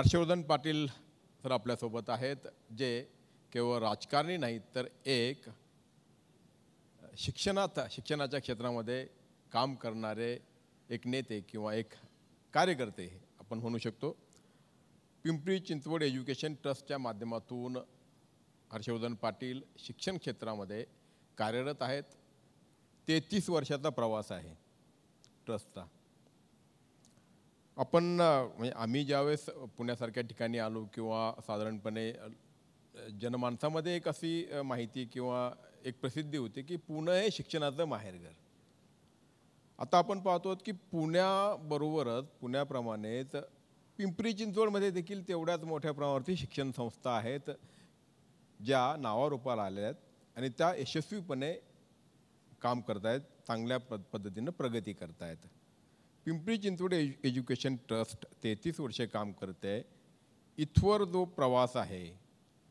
Harshvardhan Patil sir आपल्यासोबत आहेत, जे केवळ राजकारणी नाहीत तर एक शिक्षणाच्या क्षेत्रामध्ये काम करणारे एक नेते किंवा एक कार्यकर्ते आपण म्हणू शकतो। पिंपरी चिंचवड एज्युकेशन ट्रस्टच्या माध्यमातून हर्षवर्धन पाटील शिक्षण क्षेत्रामध्ये कार्यरत आहेत। 33 वर्षाचा प्रवास आहे ट्रस्टचा। आपण म्हणजे आम्ही ज्यावेळेस पुण्यासारख्या ठिकाणी आलो किंवा साधारणपणे जनमानसामध्ये एक अशी माहिती किंवा एक प्रसिद्धी होती की पुणे हे शिक्षणाचं माहेरघर। आता आपण पाहतो की पुण्याबरोबरच पुण्याप्रमाणेच पिंपरी चिंचवडमध्ये देखील तेवढ्याच मोठ्या प्रमाणावरती शिक्षण संस्था आहेत ज्या नावारूपाला आल्या आहेत आणि त्या यशस्वीपणे काम करत आहेत, चांगल्या पद्धतीने प्रगती करत आहेत। पिंपरी चिंचवड एज्युकेशन ट्रस्ट 33 वर्षे काम करते। इथवर जो प्रवास आहे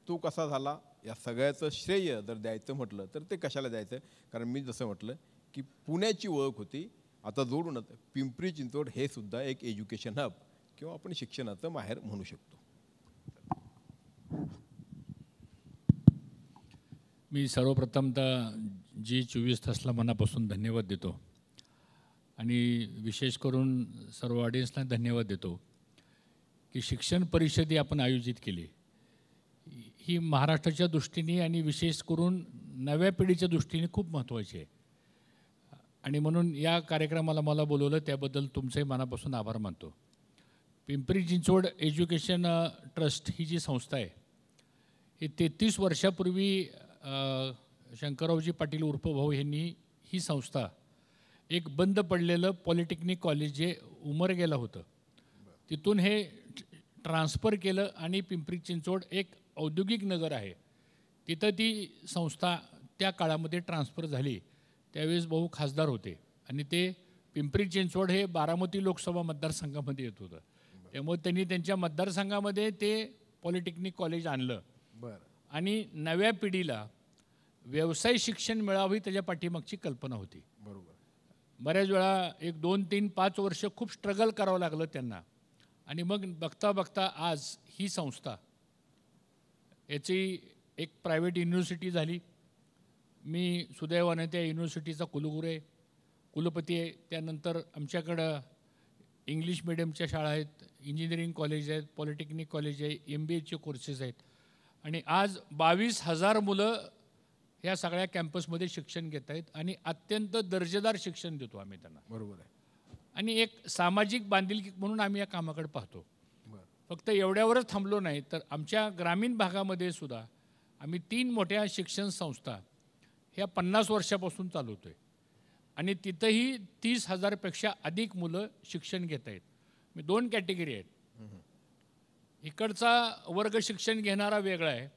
तो कसा झाला, या सगळ्याचं श्रेय जर द्यायचं म्हटलं तर ते कशाला द्यायचं? कारण मी जसं म्हटलं की पुण्याची ओळख होती, आता जोडूनच पिंपरी चिंचवड हे सुद्धा एक एज्युकेशन हब किंवा आपण शिक्षणाचं माहेर म्हणू शकतो। मी सर्वप्रथमतः जी 24 तासला मनापासून धन्यवाद देतो आणि विशेष करून सर्व ऑडियन्सला धन्यवाद देतो की शिक्षण परिषदी आपण आयोजित केली। ही महाराष्ट्राच्या दृष्टीने आणि विशेष करून नव्या पिढीच्या दृष्टीने खूप महत्त्वाची आहे आणि म्हणून या कार्यक्रमाला मला बोलवलं त्याबद्दल तुमचे मनापासून आभार मानतो। पिंपरी चिंचवड एज्युकेशन ट्रस्ट ही जी संस्था आहे ही 33 वर्षापूर्वी शंकररावजी पाटील उर्फ भाऊ यांनी ही संस्था एक बंद पडलेलं पॉलिटेक्निक कॉलेज जे उमरगेला होतं तिथून हे ट्रान्सफर केलं आणि पिंपरी चिंचवड एक औद्योगिक नगर आहे तिथं ती संस्था त्या काळामध्ये ट्रान्सफर झाली। त्यावेळेस भाऊ खासदार होते आणि ते पिंपरी चिंचवड हे बारामती लोकसभा मतदारसंघामध्ये येत होतं, त्यामुळे त्यांनी त्यांच्या मतदारसंघामध्ये ते पॉलिटेक्निक कॉलेज आणलं आणि नव्या पिढीला व्यवसाय शिक्षण मिळावे त्याच्या पाठीमागची कल्पना होती। बरोबर। बऱ्याच वेळा 1, 2, 3, 5 वर्ष खूप स्ट्रगल करावं लागलं त्यांना आणि मग बघता बघता आज ही संस्था याची एक प्रायव्हेट युनिव्हर्सिटी झाली। मी सुदैवाने त्या युनिव्हर्सिटीचा कुलगुरू आहे, कुलपती आहे। त्यानंतर आमच्याकडं इंग्लिश मिडियमच्या शाळा आहेत, इंजिनिअरिंग कॉलेज आहेत, पॉलिटेक्निक कॉलेज आहे, MBAचे कोर्सेस आहेत आणि आज 22,000 मुलं ह्या सगळ्या कॅम्पसमध्ये शिक्षण घेत आहेत आणि अत्यंत दर्जेदार शिक्षण देतो आम्ही त्यांना। बरोबर आहे। आणि एक सामाजिक बांधिलकी म्हणून आम्ही या कामाकडे पाहतो। फक्त एवढ्यावरच थांबलो नाही तर आमच्या ग्रामीण भागामध्ये सुद्धा आम्ही 3 मोठ्या शिक्षण संस्था ह्या 50 वर्षापासून चालवतोय आणि तिथंही 30,000 पेक्षा अधिक मुलं शिक्षण घेत आहेत। मी 2 कॅटेगरी आहेत, इकडचा वर्ग शिक्षण घेणारा वेगळा आहे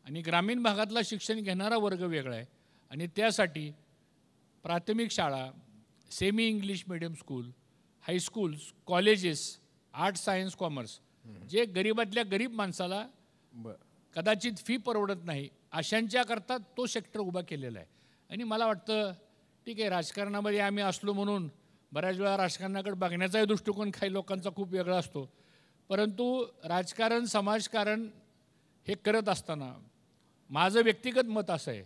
आणि ग्रामीण भागातला शिक्षण घेणारा वर्ग वेगळा आहे आणि त्यासाठी प्राथमिक शाळा, semi English medium school, high schools, colleges, arts, science, commerce जे गरीबातल्या गरीब माणसाला कदाचित फी परवडत नाही अशांच्याकरता तो सेक्टर उभा केलेला आहे। आणि मला वाटतं ठीक आहे, राजकारणामध्ये आम्ही असलो म्हणून बऱ्याच वेळा राजकारणाकडे बघण्याचाही दृष्टिकोन काही लोकांचा खूप वेगळा असतो, परंतु राजकारण समाजकारण हे करत असताना माझं व्यक्तिगत मत असं आहे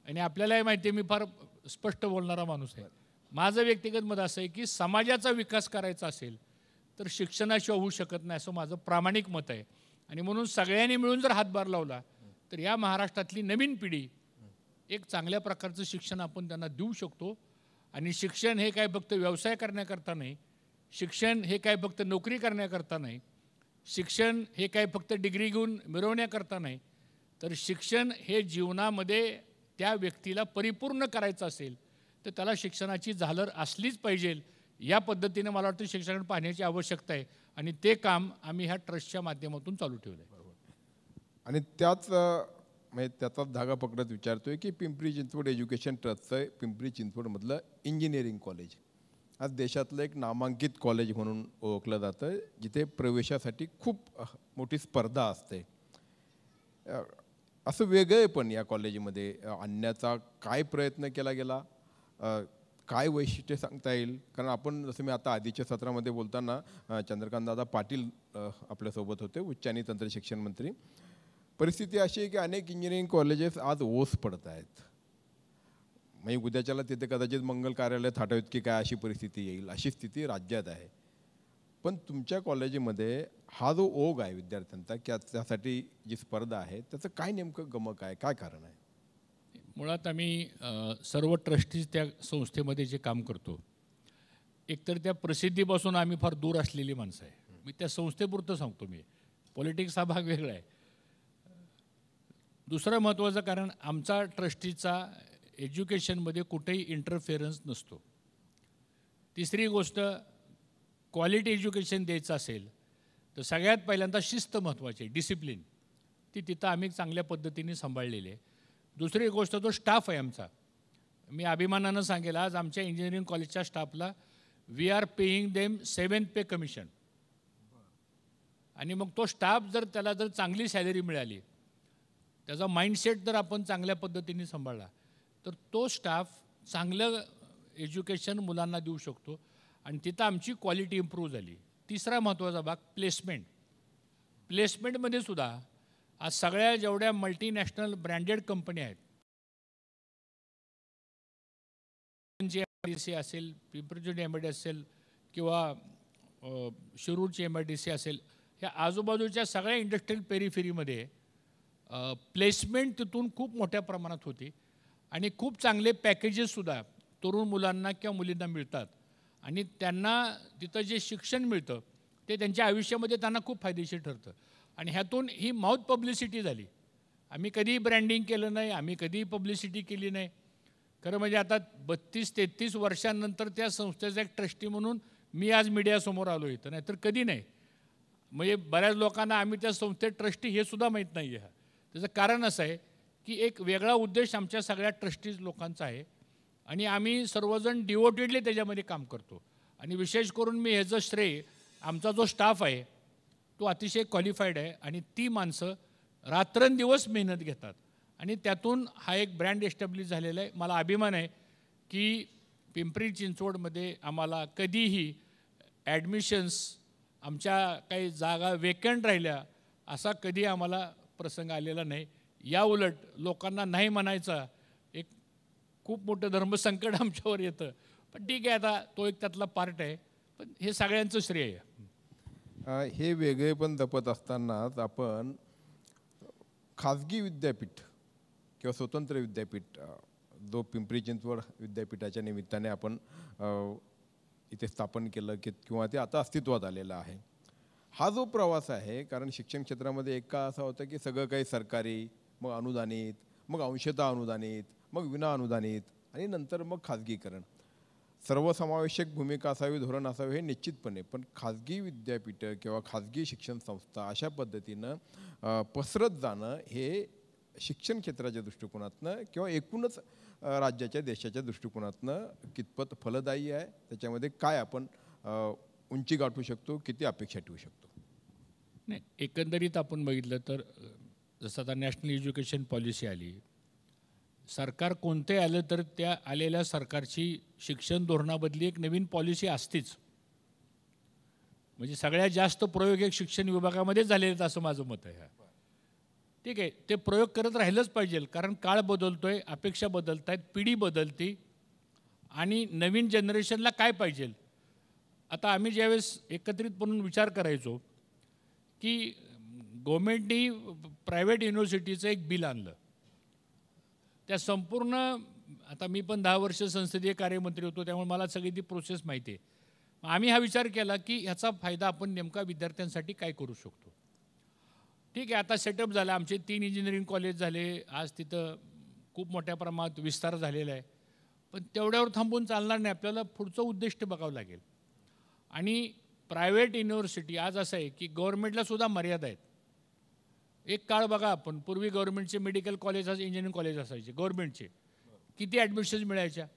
आणि आपल्यालाही माहिती आहे मी फार स्पष्ट बोलणारा माणूस आहे। माझं व्यक्तिगत मत असं आहे की समाजाचा विकास करायचा असेल तर शिक्षणाशिवाय होऊ शकत नाही असं माझं प्रामाणिक मत आहे आणि म्हणून सगळ्यांनी मिळून जर हातभार लावला तर या महाराष्ट्रातली नवीन पिढी एक चांगल्या प्रकारचं शिक्षण आपण त्यांना देऊ शकतो। आणि शिक्षण हे काय फक्त व्यवसाय करण्याकरता नाही, शिक्षण हे काय फक्त नोकरी करण्याकरता नाही, शिक्षण हे काय फक्त डिग्री घेऊन मिळवण्याकरता नाही, तर शिक्षण हे जीवनामध्ये त्या व्यक्तीला परिपूर्ण करायचं असेल तर त्याला शिक्षणाची झालर असलीच पाहिजे। या पद्धतीने मला वाटतं शिक्षणाकडे पाहण्याची आवश्यकता आहे आणि ते काम आम्ही ह्या ट्रस्टच्या माध्यमातून चालू ठेवलं आहे। आणि त्याचाच धागा पकडत विचारतोय की पिंपरी चिंचवड एज्युकेशन ट्रस्टचं पिंपरी चिंचवडमधलं इंजिनिअरिंग कॉलेज आज देशातलं एक नामांकित कॉलेज म्हणून ओळखलं जातं, जिथे प्रवेशासाठी खूप मोठी स्पर्धा असते। असं वेगळे पण या कॉलेजमध्ये आणण्याचा काय प्रयत्न केला गेला, काय वैशिष्ट्य सांगता येईल? कारण आपण जसं मी आता आधीच्या सत्रामध्ये बोलताना चंद्रकांत दादा पाटील आपल्यासोबत होते, उच्च आणि तंत्र शिक्षण मंत्री. परिस्थिती अशी आहे की अनेक इंजिनिअरिंग कॉलेजेस आज ओस पडत आहेत. म्हणजे उद्याच्याला तिथे कदाचित मंगल कार्यालय थाटावीत की काय अशी परिस्थिती येईल, अशी स्थिती राज्यात आहे. पण तुमच्या कॉलेजमध्ये हा जो ओघ आहे विद्यार्थ्यांचा की त्यासाठी जी स्पर्धा आहे त्याचं काय नेमकं गमक आहे, काय कारण आहे? मुळात आम्ही सर्व ट्रस्टीज त्या संस्थेमध्ये जे काम करतो, एकतर त्या प्रसिद्धीपासून आम्ही फार दूर असलेली माणसं आहे. मी त्या संस्थेपुरतं सांगतो, मी पॉलिटिक्स हा भाग वेगळा आहे. दुसरं महत्त्वाचं कारण आमचा ट्रस्टीचा एज्युकेशनमध्ये कुठेही इंटरफेरन्स नसतो. तिसरी गोष्ट, क्वालिटी एज्युकेशन द्यायचं असेल तर सगळ्यात पहिल्यांदा शिस्त महत्त्वाची आहे, डिसिप्लिन. ती तिथं आम्ही चांगल्या पद्धतीने सांभाळलेली आहे. दुसरी गोष्ट जो स्टाफ आहे आमचा, मी अभिमानानं सांगेल आज आमच्या इंजिनिअरिंग कॉलेजच्या स्टाफला we are paying them 7th pay commission. आणि मग तो स्टाफ जर त्याला जर चांगली सॅलरी मिळाली, त्याचा माइंडसेट जर आपण चांगल्या पद्धतीने सांभाळला तर तो स्टाफ चांगलं एज्युकेशन मुलांना देऊ शकतो आणि तिथं आमची क्वालिटी इम्प्रूव्ह झाली. तिसरा महत्त्वाचा भाग प्लेसमेंट. प्लेसमेंटमध्ये सुद्धा आज सगळ्या जेवढ्या मल्टीनॅशनल ब्रँडेड कंपन्या आहेत, MIDC असेल, पिंपरी MIDC असेल किंवा शिरूरची MIDC असेल, ह्या आजूबाजूच्या सगळ्या इंडस्ट्रियल पेरिफेरीमध्ये प्लेसमेंट तिथून खूप मोठ्या प्रमाणात होती आणि खूप चांगले पॅकेजेससुद्धा तरुण मुलांना किंवा मुलींना मिळतात आणि त्यांना तिथं जे शिक्षण मिळतं ते त्यांच्या आयुष्यामध्ये त्यांना खूप फायदेशीर ठरतं. आणि ह्यातून ही माउथ पब्लिसिटी झाली. आम्ही कधीही ब्रँडिंग केलं नाही, आम्ही कधीही पब्लिसिटी केली नाही. खरं म्हणजे आता 32-33 वर्षांनंतर त्या संस्थेचा एक ट्रस्टी म्हणून मी आज मीडियासमोर आलो इथं, नाही तर कधी नाही. म्हणजे बऱ्याच लोकांना आम्ही त्या संस्थेत ट्रस्टी हे सुद्धा माहीत नाही आहे. त्याचं कारण असं आहे की एक वेगळा उद्देश आमच्या सगळ्या ट्रस्टीज लोकांचा आहे आणि आम्ही सर्वजण डिवोटेडली त्याच्यामध्ये काम करतो. आणि विशेष करून मी ह्याचं श्रेय आमचा जो स्टाफ आहे तो अतिशय क्वालिफाईड आहे आणि ती माणसं रात्रंदिवस मेहनत घेतात आणि त्यातून हा एक ब्रँड एस्टॅब्लिश झालेला आहे. मला अभिमान आहे की पिंपरी चिंचवडमध्ये आम्हाला कधीही ॲडमिशन्स, आमच्या काही जागा वेकंट राहिल्या असा कधी आम्हाला प्रसंग आलेला नाही. या उलट लोकांना नाही म्हणायचा एक खूप मोठं धर्मसंकट आमच्यावर येतं. पण ठीक आहे, आता तो एक त्यातला पार्ट आहे, पण हे सगळ्यांचं श्रेय आहे. हे वेगळे पण जपत असतानाच आपण खाजगी विद्यापीठ किंवा स्वतंत्र विद्यापीठ जो पिंपरी चिंचवड विद्यापीठाच्या निमित्ताने आपण इथे स्थापन केलं की किंवा ते आता अस्तित्वात आलेलं आहे, हा जो प्रवास आहे, कारण शिक्षण क्षेत्रामध्ये एक काळ असा होता की सगळं काही सरकारी, मग अनुदानित, मग अंशतः अनुदानित, मग विना अनुदानित आणि नंतर मग खाजगीकरण. सर्वसमावेशक भूमिका असावी, धोरण असावे हे निश्चितपणे, पण खाजगी विद्यापीठं किंवा खाजगी शिक्षण संस्था अशा पद्धतीनं पसरत जाणं हे शिक्षण क्षेत्राच्या दृष्टिकोनातनं किंवा एकूणच राज्याच्या देशाच्या दृष्टिकोनातनं कितपत फलदायी आहे, त्याच्यामध्ये काय आपण उंची गाठू शकतो, किती अपेक्षा ठेवू शकतो? नाही, एकंदरीत आपण बघितलं तर जसं आता नॅशनल एज्युकेशन पॉलिसी आली, सरकार कोणते आलं तर त्या आलेल्या सरकारची शिक्षण धोरणाबदली एक नवीन पॉलिसी असतेच. म्हणजे सगळ्यात जास्त प्रयोग एक शिक्षण विभागामध्येच झालेले आहेत असं माझं मत आहे. ठीक आहे, ते प्रयोग करत राहिलंच पाहिजे, कारण काळ बदलतोय, अपेक्षा बदलत आहेत, पिढी बदलती आणि नवीन जनरेशनला काय पाहिजे. आता आम्ही ज्यावेळेस एकत्रित म्हणून विचार करायचो की गव्हर्मेंटनी प्रायव्हेट युनिव्हर्सिटीचं एक बिल आणलं, त्या संपूर्ण, आता मी पण 10 वर्ष संसदीय कार्यमंत्री होतो त्यामुळे मला सगळी ती प्रोसेस माहिती आहे. आम्ही हा विचार केला की ह्याचा फायदा आपण नेमका विद्यार्थ्यांसाठी काय करू शकतो. ठीक आहे, आता सेटअप झाला, आमचे 3 इंजिनिअरिंग कॉलेज झाले, आज तिथं खूप मोठ्या प्रमाणात विस्तार झालेला आहे. पण तेवढ्यावर थांबून चालणार नाही, आपल्याला पुढचं उद्दिष्ट बघावं लागेल. आणि प्रायव्हेट युनिव्हर्सिटी आज असं आहे की गव्हर्नमेंटला सुद्धा मर्यादा आहेत. एक काळ बघा, आपण पूर्वी गव्हर्नमेंटचे मेडिकल कॉलेज, इंजिनिअरिंग कॉलेज असायचे गव्हर्नमेंटचे, किती ॲडमिशन्स मिळायच्या.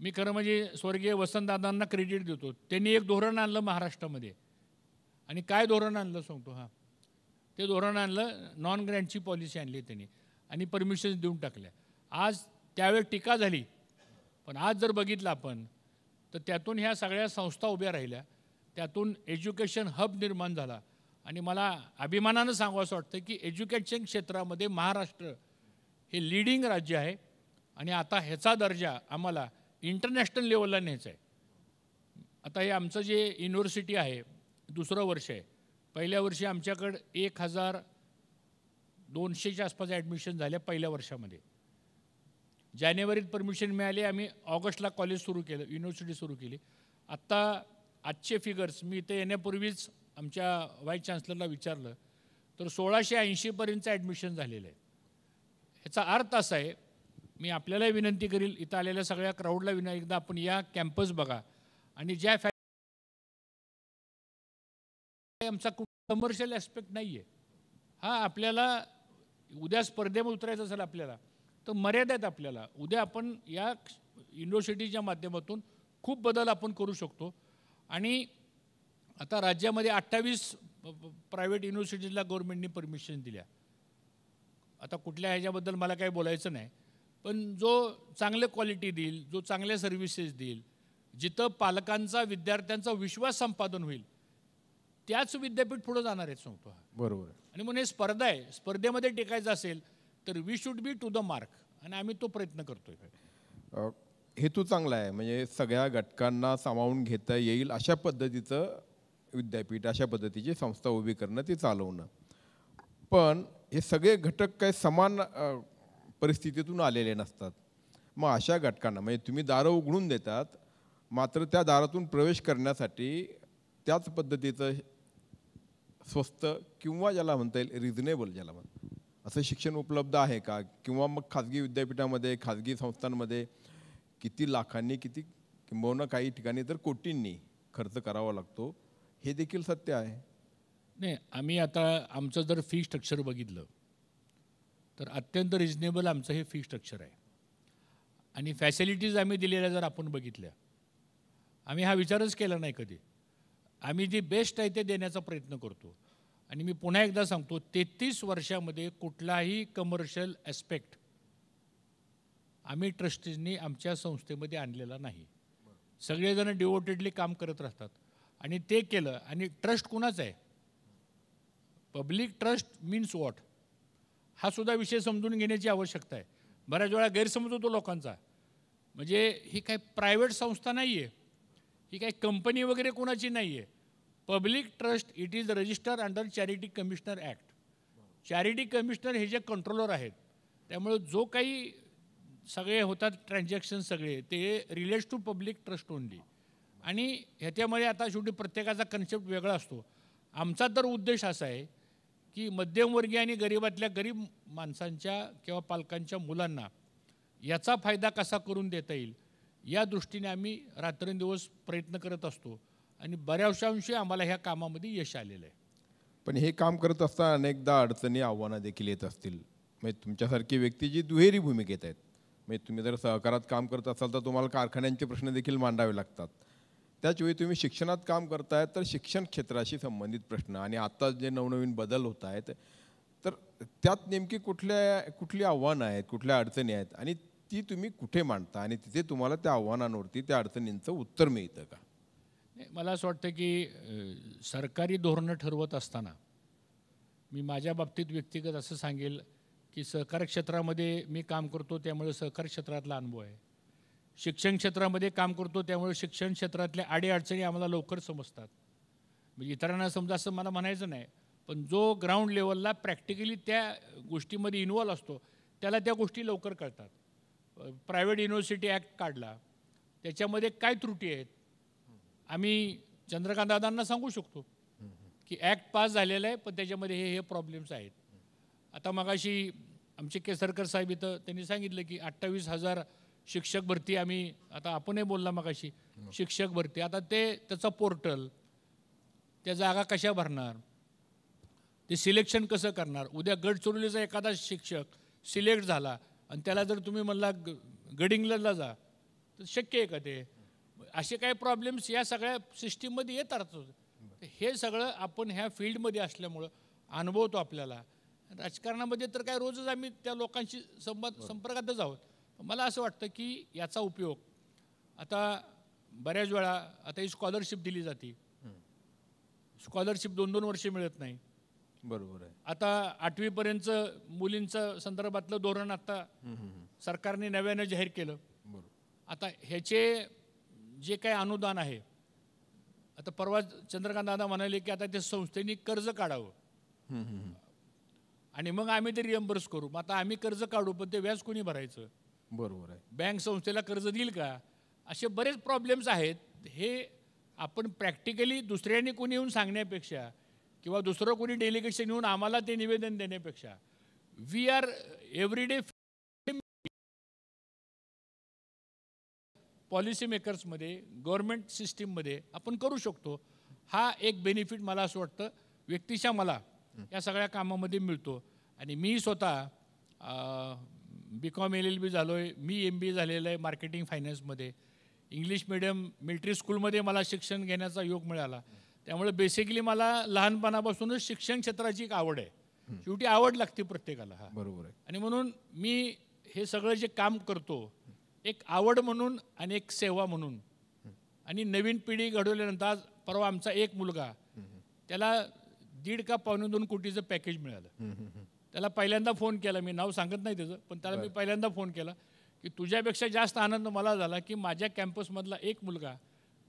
मी खरं म्हणजे स्वर्गीय वसंतदादांना क्रेडिट देतो, त्यांनी एक धोरण आणलं महाराष्ट्रामध्ये. आणि काय धोरण आणलं सांगतो, हां, ते धोरण आणलं, नॉन ग्रँटची पॉलिसी आणली त्यांनी आणि परमिशन्स देऊन टाकल्या. आज त्यावेळेस टीका झाली पण आज जर बघितलं आपण तर त्यातून ह्या सगळ्या संस्था उभ्या राहिल्या, त्यातून एज्युकेशन हब निर्माण झाला. आणि मला अभिमानानं सांगावं वाटतं की एज्युकेशन क्षेत्रामध्ये महाराष्ट्र हे लीडिंग राज्य आहे आणि आता ह्याचा दर्जा आम्हाला इंटरनॅशनल लेवलला न्यायचा आहे. आता हे आमचं जे युनिव्हर्सिटी आहे दुसरं वर्ष आहे. पहिल्या वर्षी आमच्याकडं 1200च्या आसपास ॲडमिशन झाल्या पहिल्या वर्षामध्ये. जानेवारीत परमिशन मिळाली, आम्ही ऑगस्टला कॉलेज सुरू केलं, युनिव्हर्सिटी सुरू केली. आत्ता आजचे फिगर्स मी इथे येण्यापूर्वीच आमच्या व्हाईस चान्सलरला विचारलं तर 1680पर्यंतचं ॲडमिशन झालेलं आहे. ह्याचा अर्थ असा आहे, मी आपल्याला विनंती करील, इथं आलेल्या सगळ्या क्राऊडला एकदा आपण या कॅम्पस बघा आणि ज्या आमचा कमर्शियल ॲस्पेक्ट नाही आहे. हा आपल्याला उद्या स्पर्धेमध्ये उतरायचं असेल आपल्याला तर मर्यादा आहेत आपल्याला. उद्या आपण या युनिव्हर्सिटीच्या माध्यमातून खूप बदल आपण करू शकतो. आणि आता राज्यामध्ये 28 प्रायव्हेट युनिव्हर्सिटीजला गव्हर्नमेंटनी परमिशन दिल्या. आता कुठल्या ह्याच्याबद्दल मला काही बोलायचं नाही, पण जो चांगले क्वालिटी देईल, जो चांगल्या सर्व्हिसेस देईल, जिथं पालकांचा विद्यार्थ्यांचा विश्वास संपादन होईल, त्याच विद्यापीठ पुढे जाणार आहेत सांगतो. बरोबर. आणि म्हणून हे स्पर्धा आहे, स्पर्धेमध्ये टिकायचं असेल तर we should be to the mark आणि आम्ही तो प्रयत्न करतोय. हेतू चांगला आहे, म्हणजे सगळ्या घटकांना सामावून घेता येईल अशा पद्धतीचं विद्यापीठ, अशा पद्धतीची संस्था उभी करणं, ती चालवणं. पण हे सगळे घटक काही समान परिस्थितीतून आलेले नसतात. मग अशा घटकांना म्हणजे तुम्ही दारं उघडून देतात, मात्र त्या दारातून प्रवेश करण्यासाठी त्याच पद्धतीचं स्वस्त किंवा ज्याला म्हणता येईल रिझनेबल ज्याला म्हणतात असं शिक्षण उपलब्ध आहे का? किंवा मग खाजगी विद्यापीठामध्ये, खाजगी संस्थांमध्ये किती लाखांनी, किती किंबहुना काही ठिकाणी तर कोटींनी खर्च करावा लागतो, हे देखील सत्य आहे. नाही, आम्ही आता आमचं जर फी स्ट्रक्चर बघितलं तर अत्यंत रिजनेबल आमचं हे फी स्ट्रक्चर आहे. आणि फॅसिलिटीज आम्ही दिलेल्या जर आपण बघितल्या, आम्ही हा विचारच केला नाही कधी. आम्ही जी बेस्ट आहे ते देण्याचा प्रयत्न करतो. आणि मी पुन्हा एकदा सांगतो, 33 वर्षामध्ये कुठलाही कमर्शियल ॲस्पेक्ट आम्ही ट्रस्टीजनी आमच्या संस्थेमध्ये आणलेला नाही. सगळेजण डिवोटेडली काम करत राहतात आणि ते केलं. आणि ट्रस्ट कुणाचा आहे? पब्लिक ट्रस्ट मीन्स वॉट, हा सुद्धा विषय समजून घेण्याची आवश्यकता आहे. बऱ्याच वेळा गैरसमज होतो लोकांचा, म्हणजे ही काही प्रायव्हेट संस्था नाही आहे, ही काही कंपनी वगैरे कोणाची नाही आहे. Public trust it is register under charity commissioner act. Charity commissioner हे जे कंट्रोलर आहेत, त्यामुळे जो काही सगळे होतात ट्रान्झॅक्शन सगळे ते relates to public trust only. आणि ह्याच्यामध्ये आता शेवटी प्रत्येकाचा कन्सेप्ट वेगळा असतो. आमचा तर उद्देश असा आहे की मध्यमवर्गीय आणि गरीबातल्या गरीब माणसांच्या किंवा पालकांच्या मुलांना याचा फायदा कसा करून देता येईल या दृष्टीने आम्ही रात्रंदिवस प्रयत्न करत असतो आणि बऱ्याचशा अंशी आम्हाला ह्या कामामध्ये यश आलेलं आहे. पण हे काम करत असताना अनेकदा अडचणी, आव्हानं देखील येत असतील. म्हणजे तुमच्यासारखी व्यक्ती जी दुहेरी भूमिकेत आहेत, म्हणजे तुम्ही जर सहकारात काम करत असाल तर तुम्हाला कारखान्यांचे प्रश्न देखील मांडावे लागतात. त्याचवेळी तुम्ही शिक्षणात काम करतायत तर शिक्षण क्षेत्राशी संबंधित प्रश्न आणि आता जे नवनवीन बदल होत आहेत, तर त्यात नेमकी कुठली आव्हानं आहेत, कुठल्या अडचणी आहेत आणि ती तुम्ही कुठे मांडता आणि तिथे तुम्हाला त्या आव्हानांवरती, त्या अडचणींचं उत्तर मिळतं का? मला असं वाटतं की सरकारी धोरणं ठरवत असताना मी माझ्या बाबतीत व्यक्तिगत असं सांगेल की सहकार क्षेत्रामध्ये मी काम करतो, त्यामुळे सहकार क्षेत्रातला अनुभव आहे. शिक्षण क्षेत्रामध्ये काम करतो, त्यामुळे शिक्षण क्षेत्रातल्या अडीअडचणी आम्हाला लवकर समजतात. म्हणजे इतरांना समजा असं मला म्हणायचं नाही, पण जो ग्राउंड लेवलला प्रॅक्टिकली त्या गोष्टीमध्ये इन्व्हॉल्व असतो त्याला त्या गोष्टी लवकर कळतात. प्रायव्हेट युनिव्हर्सिटी ॲक्ट काढला, त्याच्यामध्ये काय त्रुटी आहेत आम्ही चंद्रकांत दादांना सांगू शकतो की ॲक्ट पास झालेला आहे, पण त्याच्यामध्ये हे प्रॉब्लेम्स आहेत. आता मगाशी आमचे केसरकर साहेब इथं त्यांनी सांगितलं की 28,000 शिक्षक भरती आम्ही, आता आपणही बोलला मगाशी शिक्षक भरती, आता त्याचं पोर्टल, त्या जागा कशा भरणार, ते सिलेक्शन कसं करणार. उद्या गडचिरोलीचा एखादा शिक्षक सिलेक्ट झाला आणि त्याला जर तुम्ही म्हणला गडिंग्लजला जा तर शक्य आहे का ते? असे काही प्रॉब्लेम्स या सगळ्या सिस्टीममध्ये येतात. हे सगळं आपण ह्या फील्डमध्ये असल्यामुळं अनुभवतो आपल्याला. राजकारणामध्ये तर काय रोजच आम्ही त्या लोकांशी संपर्कातच आहोत. मला असं वाटतं की याचा उपयोग आता बऱ्याच वेळा आता ही स्कॉलरशिप दिली जाते, स्कॉलरशिप 2-2 वर्षे मिळत नाही. बरोबर आहे. आता 8वीपर्यंत मुलींचं संदर्भातलं धोरण आता सरकारने नव्यानं जाहीर केलं. बरोबर. आता ह्याचे जे काही अनुदान आहे, आता परवा चंद्रकांत दादा म्हणाले की आता त्या संस्थेने कर्ज काढावं आणि मग आम्ही ते रिएम्बर्स करू. मग आता आम्ही कर्ज काढू, पण ते व्याज कोणी भरायचं? बरोबर आहे. बँक संस्थेला कर्ज देईल का? असे बरेच प्रॉब्लेम्स आहेत. हे आपण प्रॅक्टिकली दुसऱ्यांनी कोणी येऊन सांगण्यापेक्षा किंवा दुसरं कोणी डेलिगेशन येऊन आम्हाला ते निवेदन देण्यापेक्षा वी आर एव्हरीडे पॉलिसी मेकर्समध्ये, गव्हर्नमेंट सिस्टीममध्ये आपण करू शकतो. हा एक बेनिफिट मला असं वाटतं व्यक्तिशः मला या सगळ्या कामामध्ये मिळतो. आणि मी स्वतः BCom LLB झालो आहे, मी MBA झालेलं आहे मार्केटिंग फायनान्समध्ये. इंग्लिश मिडियम मिलिटरी स्कूलमध्ये मला शिक्षण घेण्याचा योग मिळाला. त्यामुळे बेसिकली मला लहानपणापासूनच शिक्षण क्षेत्राची एक आवड आहे. शेवटी आवड लागते प्रत्येकाला. हा बरोबर आहे. आणि म्हणून मी हे सगळं जे काम करतो एक आवड म्हणून आणि एक सेवा म्हणून, आणि नवीन पिढी घडवल्यानंतर आज परवा आमचा एक मुलगा, त्याला 1.5 का 2.25 कोटीचं पॅकेज मिळालं. त्याला पहिल्यांदा फोन केला, मी नाव सांगत नाही त्याचं, पण त्याला मी पहिल्यांदा फोन केला की तुझ्यापेक्षा जास्त आनंद मला झाला की माझ्या कॅम्पसमधला एक मुलगा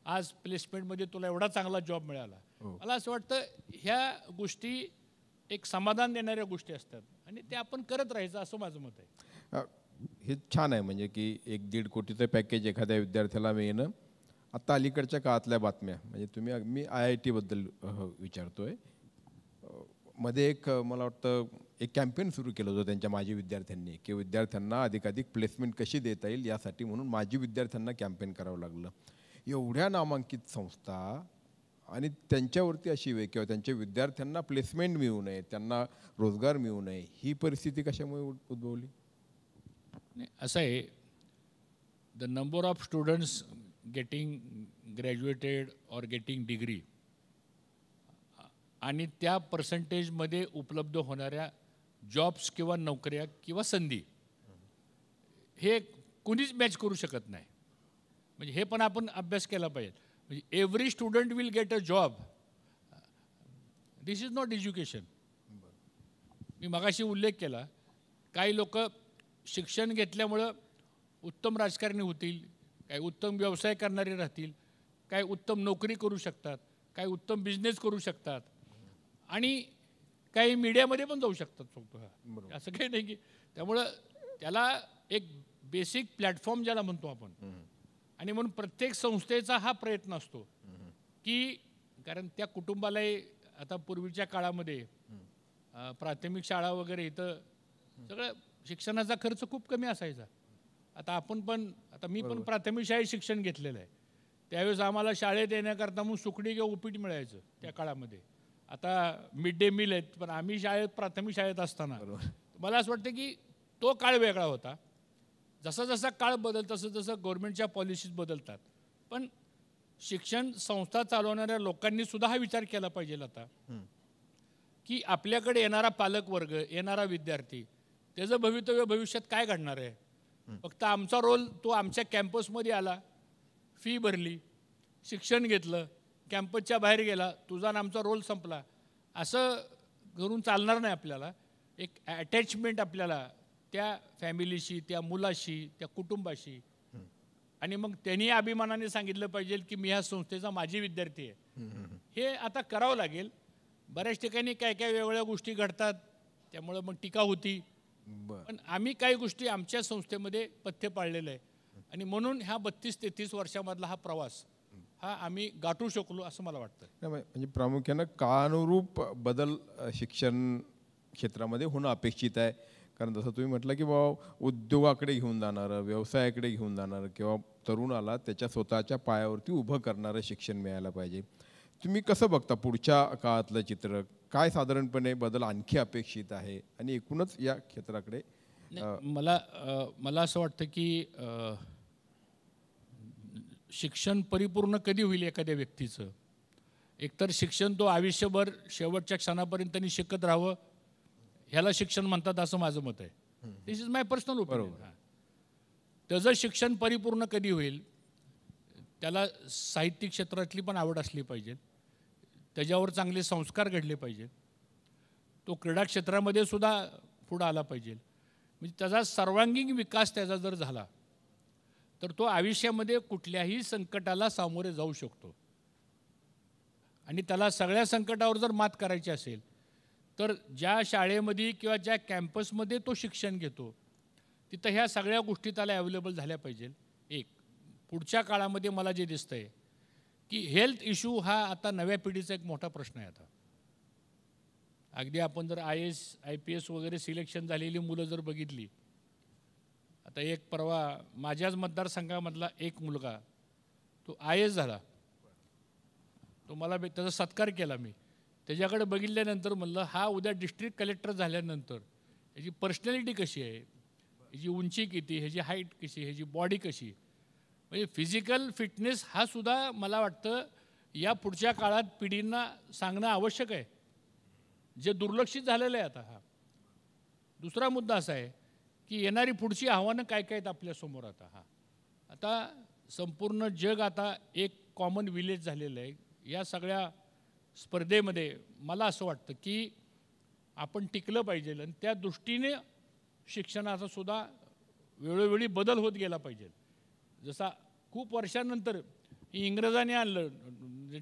आज प्लेसमेंटमध्ये तुला एवढा चांगला जॉब मिळाला. मला असं वाटतं ह्या गोष्टी एक समाधान देणाऱ्या गोष्टी असतात आणि ते आपण करत राहायचं असं माझं मत आहे. हे छान आहे, म्हणजे की 1-1.5 कोटीचं पॅकेज एखाद्या विद्यार्थ्याला मिळणं. आत्ता अलीकडच्या काळातल्या बातम्या, म्हणजे मी IIT बद्दल विचारतोय. मध्ये एक मला वाटतं एक कॅम्पेन सुरू केलं होतं त्यांच्या माजी विद्यार्थ्यांनी की विद्यार्थ्यांना अधिकाधिक प्लेसमेंट कशी देता येईल यासाठी म्हणून माजी विद्यार्थ्यांना कॅम्पेन करावं लागलं. एवढ्या नामांकित संस्था आणि त्यांच्यावरती अशी वेळ किंवा त्यांच्या विद्यार्थ्यांना प्लेसमेंट मिळू नये, त्यांना रोजगार मिळू नये, ही परिस्थिती कशामुळे उद्भवली? असं आहे, the number of students getting graduated or getting degree आणि त्या पर्सेंटेजमध्ये उपलब्ध होणाऱ्या जॉब्स किंवा नोकऱ्या किंवा संधी हे कुणीच मॅच करू शकत नाही. म्हणजे हे पण आपण अभ्यास केला पाहिजे. म्हणजे every student will get a job, this is not education. मी मगाशी उल्लेख केला, काही लोक शिक्षण घेतल्यामुळं उत्तम राजकारणी होतील, काही उत्तम व्यवसाय करणारे राहतील, काही उत्तम नोकरी करू शकतात, काही उत्तम बिझनेस करू शकतात आणि काही मीडियामध्ये पण जाऊ शकतात. असं काही नाही की, त्यामुळं त्याला एक बेसिक प्लॅटफॉर्म ज्याला म्हणतो आपण, आणि म्हणून प्रत्येक संस्थेचा हा प्रयत्न असतो की, कारण त्या कुटुंबालाही आता पूर्वीच्या काळामध्ये प्राथमिक शाळा वगैरे इथं सगळं शिक्षणाचा खर्च खूप कमी असायचा. आता मी पण प्राथमिक शाळेत शिक्षण घेतलेलं आहे. त्यावेळेस आम्हाला शाळेत येण्याकरता मग सुकडी किंवा उपीट मिळायचं त्या काळामध्ये. आता मिड डे मील आहेत, पण आम्ही प्राथमिक शाळेत असताना मला असं वाटतं की तो काळ वेगळा होता. जसा जसा काळ बदलत तसं जसं गव्हर्नमेंटच्या पॉलिसीज बदलतात, पण शिक्षण संस्था चालवणाऱ्या लोकांनी सुद्धा हा विचार केला पाहिजे आता की आपल्याकडे येणारा पालकवर्ग, येणारा विद्यार्थी, त्याचं भवितव्य भविष्यात काय घडणार आहे. फक्त आमचा रोल, तो आमच्या कॅम्पसमध्ये आला, फी भरली, शिक्षण घेतलं, कॅम्पसच्या बाहेर गेला, तुझा आणि आमचा रोल संपला, असं करून चालणार नाही. आपल्याला एक अटॅचमेंट आपल्याला त्या फॅमिलीशी, त्या मुलाशी, त्या कुटुंबाशी, आणि मग त्यांनी अभिमानाने सांगितलं पाहिजे की मी ह्या संस्थेचा माजी विद्यार्थी आहे. हे आता करावं लागेल. बऱ्याच ठिकाणी काय काय वेगवेगळ्या गोष्टी घडतात, त्यामुळं मग टीका होती, पण आम्ही काही गोष्टी आमच्या संस्थेमध्ये पथ्य पाळलेलं आहे आणि म्हणून ह्या 32-33 वर्षामधला हा प्रवास हा आम्ही गाठू शकलो असं मला वाटतं. म्हणजे प्रामुख्यानं काळानुरूप बदल शिक्षण क्षेत्रामध्ये होणं अपेक्षित आहे. कारण जसं तुम्ही म्हटलं की बाबा उद्योगाकडे घेऊन जाणारं, व्यवसायाकडे घेऊन जाणारं किंवा तरुणाला त्याच्या स्वतःच्या पायावरती उभं करणारं शिक्षण मिळायला पाहिजे. तुम्ही कसं बघता पुढच्या काळातलं चित्र? काय साधारणपणे बदल आणखी अपेक्षित आहे आणि एकूणच या क्षेत्राकडे? मला असं वाटतं की शिक्षण परिपूर्ण कधी होईल एखाद्या व्यक्तीचं? एकतर शिक्षण तो आयुष्यभर शेवटच्या क्षणापर्यंत त्यांनी शिकत राहावं, ह्याला शिक्षण म्हणतात असं माझं मत आहे. दिस इज माय पर्सनल ओपिनियन. त्याचं शिक्षण परिपूर्ण कधी होईल? त्याला साहित्यिक क्षेत्रातली पण आवड असली पाहिजे, त्याच्यावर चांगले संस्कार घडले पाहिजेत, तो क्रीडा क्षेत्रामध्ये सुद्धा पुढं आला पाहिजे. म्हणजे त्याचा सर्वांगीण विकास त्याचा जर झाला तर तो आयुष्यामध्ये कुठल्याही संकटाला सामोरे जाऊ शकतो. आणि त्याला सगळ्या संकटावर जर मात करायची असेल तर ज्या शाळेमध्ये किंवा ज्या कॅम्पसमध्ये तो शिक्षण घेतो तिथं ह्या सगळ्या गोष्टी त्याला अवेलेबल झाल्या पाहिजे. एक पुढच्या काळामध्ये मला जे दिसतं आहे की हेल्थ इश्यू हा आता नव्या पिढीचा एक मोठा प्रश्न आहे. आता अगदी आपण जर IAS IPS वगैरे सिलेक्शन झालेली मुलं जर बघितली, आता एक परवा माझ्याच मतदारसंघामधला एक मुलगा तो IAS झाला, तो मला त्याचा सत्कार केला. मी त्याच्याकडे बघितल्यानंतर म्हणलं हा उद्या डिस्ट्रिक्ट कलेक्टर झाल्यानंतर ह्याची पर्सनॅलिटी कशी आहे, ह्याची उंची किती, ह्याची हाईट कशी, ह्याची बॉडी कशी, म्हणजे फिजिकल फिटनेस हा सुद्धा मला वाटतं या पुढच्या काळात पिढींना सांगणं आवश्यक आहे, जे दुर्लक्षित झालेलं आहे आता. हा दुसरा मुद्दा असा आहे की येणारी पुढची आव्हानं काय काय आहेत आपल्यासमोर. आता संपूर्ण जग आता एक कॉमन विलेज झालेलं आहे. या सगळ्या स्पर्धेमध्ये मला असं वाटतं की आपण टिकलं पाहिजे आणि त्या दृष्टीने शिक्षणाचा सुद्धा वेळोवेळी बदल होत गेला पाहिजे. जसा खूप वर्षानंतर इंग्रजांनी आणलं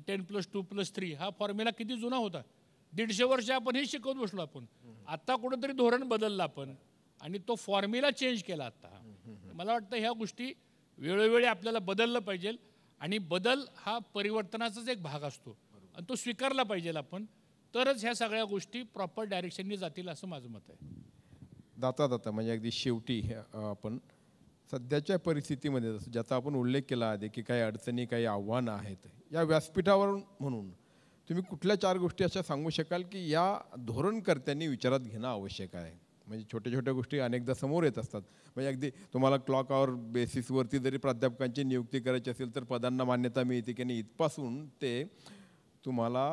10+2+3 हा फॉर्म्युला किती जुना होता, 150 वर्ष आपण हे शिकवत बसलो. आपण आत्ता कुठंतरी धोरण बदललं आपण आणि तो फॉर्म्युला चेंज केला आत्ता. मला वाटतं ह्या गोष्टी वेळोवेळी आपल्याला बदललं पाहिजे आणि बदल हा परिवर्तनाचाच एक भाग असतो आणि तो स्वीकारला पाहिजे आपण, तरच ह्या सगळ्या गोष्टी प्रॉपर डायरेक्शननी जातील असं माझं मत आहे. दाता म्हणजे अगदी शेवटी आपण सध्याच्या परिस्थितीमध्ये ज्याचा आपण उल्लेख केला आधी की काही अडचणी काही आव्हानं आहेत, या व्यासपीठावरून म्हणून तुम्ही कुठल्या 4 गोष्टी अशा सांगू शकाल की या धोरणकर्त्यांनी विचारात घेणं आवश्यक आहे. म्हणजे छोट्या छोट्या गोष्टी अनेकदा समोर येत असतात. म्हणजे अगदी तुम्हाला क्लॉक आवर बेसिसवरती जरी प्राध्यापकांची नियुक्ती करायची असेल तर पदांना मान्यता मिळते की नाही इथपासून ते तुम्हाला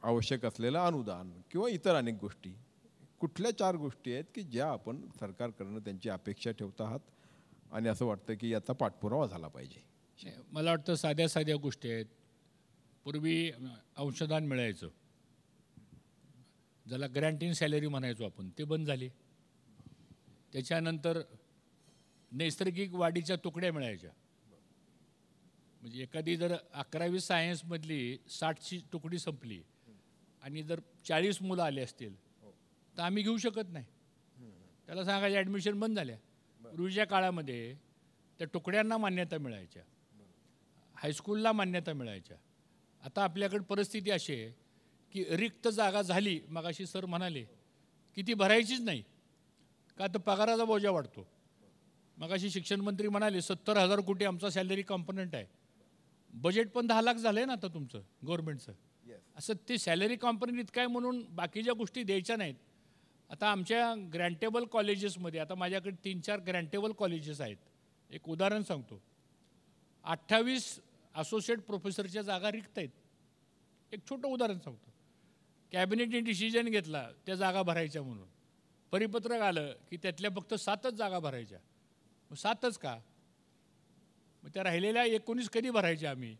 आवश्यक असलेलं अनुदान किंवा इतर अनेक गोष्टी, कुठल्या 4 गोष्टी आहेत की ज्या आपण सरकारकडनं त्यांची अपेक्षा ठेवत आहात आणि असं वाटतं की याचा पाठपुरावा झाला पाहिजे? मला वाटतं साध्या साध्या गोष्टी आहेत. पूर्वी अंशदान मिळायचं, ज्याला ग्रँट इन सॅलरी म्हणायचो आपण, ते बंद झाले. त्याच्यानंतर नैसर्गिक वाढीच्या तुकड्या मिळायच्या. म्हणजे एखादी जर 11वी सायन्समधली 60ची तुकडी संपली आणि जर 40 मुलं आले असतील तर आम्ही घेऊ शकत नाही, त्याला सांगायचं ॲडमिशन बंद झाल्या. पूर्वीच्या काळामध्ये त्या तुकड्यांना मान्यता मिळायच्या, हायस्कूलला मान्यता मिळायच्या. आता आपल्याकडे परिस्थिती अशी आहे की रिक्त जागा झाली, मगाशी सर म्हणाले की ती भरायचीच नाही का तर पगाराचा बोजा वाढतो. मगाशी शिक्षण मंत्री म्हणाले 70,000 कोटी आमचा सॅलरी कॉम्पोनंट आहे, बजेट पण 10 लाख झालं आहे ना आता तुमचं गव्हर्नमेंटचं. असं ते सॅलरी कॉम्पोनंट इतकं आहे म्हणून बाकीच्या गोष्टी द्यायच्या नाहीत. आता आमच्या ग्रँटेबल कॉलेजेसमध्ये, आता माझ्याकडे 3-4 ग्रँटेबल कॉलेजेस आहेत. एक उदाहरण सांगतो, 28 असोसिएट प्रोफेसरच्या जागा रिक्त आहेत. एक छोटं उदाहरण सांगतो. कॅबिनेटने डिसिजन घेतला त्या जागा भरायच्या म्हणून, परिपत्रक आलं की त्यातल्या फक्त 7च जागा भरायच्या. मग 7च का, मग त्या राहिलेल्या 19 कधी भरायच्या आम्ही,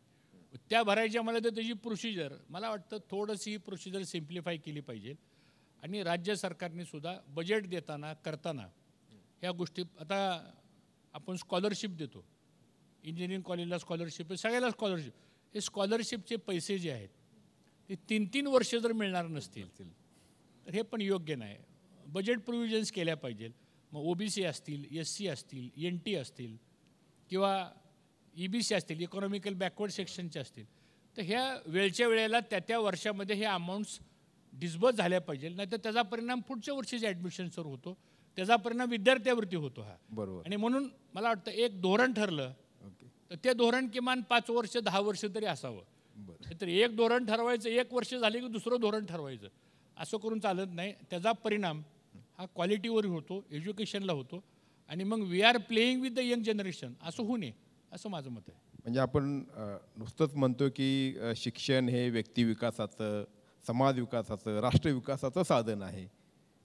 त्या भरायच्या. मला तर त्याची प्रोसिजर, मला वाटतं थोडंशी ही प्रोसिजर सिम्प्लिफाय केली पाहिजे. आणि राज्य सरकारने सुद्धा बजेट देताना करताना ह्या गोष्टी, आता आपण स्कॉलरशिप देतो, इंजिनिअरिंग कॉलेजला स्कॉलरशिप आहे, सगळ्याला स्कॉलरशिप, हे स्कॉलरशिपचे पैसे जे आहेत ते 3-3 वर्ष जर मिळणार नसतील तर हे पण योग्य नाही. बजेट प्रोव्हिजन्स केल्या पाहिजे. मग OBC असतील, SC असतील, NT असतील किंवा EBC असतील, इकॉनॉमिकल बॅकवर्ड सेक्शनचे असतील, तर ह्या वेळच्या वेळेला त्या वर्षामध्ये हे अमाऊंट्स डिस्बर्स झाल्या पाहिजे. नाही तर त्याचा परिणाम पुढच्या वर्षीच्या ॲडमिशन्सवर होतो, त्याचा परिणाम विद्यार्थ्यावरती होतो. हा बरोबर. आणि म्हणून मला वाटतं एक धोरण ठरलं तर ते धोरण किमान 5 वर्ष 10 वर्ष तरी असावं. तर एक धोरण ठरवायचं, 1 वर्ष झाले की दुसरं धोरण ठरवायचं, असं करून चालत नाही. त्याचा परिणाम हा क्वालिटीवर होतो, एज्युकेशनला होतो आणि मग we are playing with the young generation असं होऊ नये असं माझं मत आहे. म्हणजे आपण नुसतंच म्हणतो की शिक्षण हे व्यक्ती विकासाचं, समाज विकासाचं, राष्ट्र विकासाचं साधन आहे,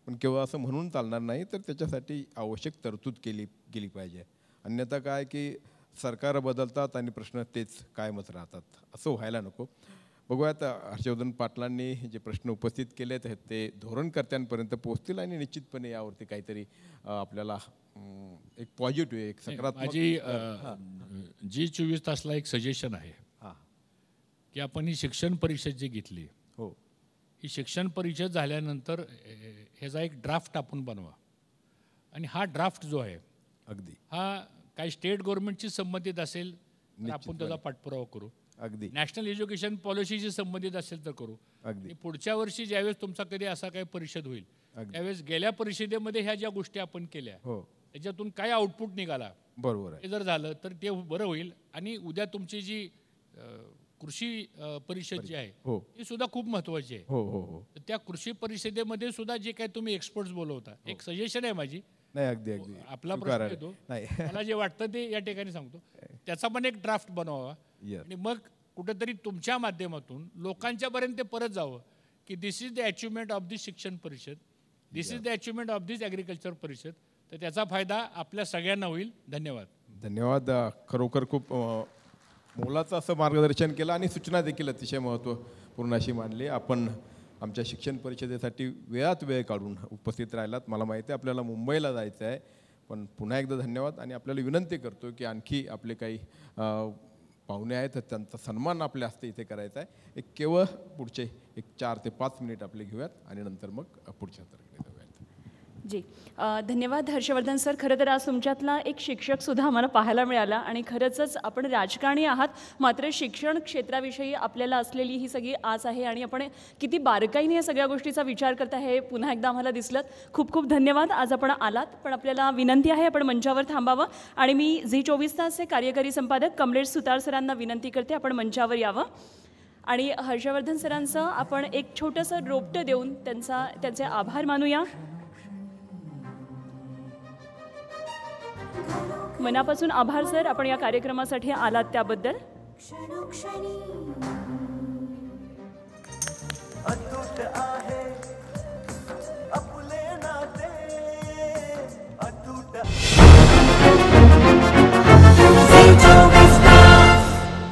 पण केवळ असं म्हणून चालणार नाही, तर त्याच्यासाठी आवश्यक तरतूद केली गेली पाहिजे. अन्यथा काय की सरकार बदलतात आणि प्रश्न तेच कायमच राहतात, असं व्हायला नको. बघूयात हर्षवर्धन पाटलांनी जे प्रश्न उपस्थित केलेत ते धोरणकर्त्यांपर्यंत पोहोचतील आणि निश्चितपणे यावरती काहीतरी आपल्याला एक पॉझिटिव्ह, एक सकारात्मक. माझी जी 24 तासला एक सजेशन आहे की आपण ही शिक्षण परिषद जी घेतली, हो, ही शिक्षण परिषद झाल्यानंतर ह्याचा एक ड्राफ्ट आपण बनवा आणि हा ड्राफ्ट जो आहे अगदी हा काही स्टेट गव्हर्नमेंटशी संबंधित असेल तर आपण त्याचा पाठपुरावा करू. अगदी नॅशनल एज्युकेशन पॉलिसीशी संबंधित असेल तर करू. अगदी पुढच्या वर्षी ज्यावेळेस तुमचा कधी असा काही परिषद होईल त्यावेळेस गेल्या परिषदेमध्ये ह्या ज्या गोष्टी आपण केल्या हो, त्याच्यातून काय आउटपुट निघाला बरोबर आहे. हे जर झालं तर ते बरं होईल. आणि उद्या तुमची जी कृषी परिषद जी आहे हो ती सुद्धा खूप महत्त्वाची आहे. हो हो हो तर त्या कृषी परिषदेमध्ये सुद्धा जे काही तुम्ही एक्सपर्ट्स बोलवता, एक सजेशन आहे माझी, नाही अगदी अगदी आपला प्रश्न येतो, नाही मला जे वाटतं ते या ठिकाणी सांगतो, त्याचा पण एक ड्राफ्ट बनवावा Yes. आणि मग कुठेतरी तुमच्या माध्यमातून लोकांच्यापर्यंत ते परत जावं की this is the achievement of this शिक्षण परिषद, this is the achievement of this agriculture परिषद. तर त्याचा फायदा आपल्या सगळ्यांना होईल. धन्यवाद. धन्यवाद. खरोखर खूप मोलाचं असं मार्गदर्शन केलं आणि सूचना देखील अतिशय महत्त्वपूर्ण अशी मांडली. आपण आमच्या शिक्षण परिषदेसाठी वेळात वेळ काढून उपस्थित राहिलात. मला माहिती आहे आपल्याला मुंबईला जायचं आहे, पण पुन्हा एकदा धन्यवाद. आणि आपल्याला विनंती करतो की आणखी आपले काही पाहुणे आहेत तर त्यांचा सन्मान आपल्या हस्ते इथे करायचा आहे. एक केवळ पुढचे 4 ते 5 मिनिट आपले घेऊयात आणि नंतर मग पुढच्या तरकडे जाऊयात. जी धन्यवाद हर्षवर्धन सर. खरं तर आज तुमच्यातला एक शिक्षकसुद्धा आम्हाला पाहायला मिळाला आणि खरंच आपण राजकारणी आहात, मात्र शिक्षण क्षेत्राविषयी आपल्याला असलेली ही सगळी आस आहे आणि आपण किती बारकाईने या सगळ्या गोष्टीचा विचार करता हे पुन्हा एकदा आम्हाला दिसलं. खूप खूप धन्यवाद. आज आपण आलात, पण आपल्याला विनंती आहे आपण मंचावर थांबावं आणि मी झी 24 तासचे कार्यकारी संपादक कमलेश सुतार सरांना विनंती करते आपण मंचावर यावं आणि हर्षवर्धन सरांचं आपण एक छोटंसं रोपटं देऊन त्यांचे आभार मानूया. मनापासून आभार सर, आपण या कार्यक्रमासाठी आलात त्याबद्दल.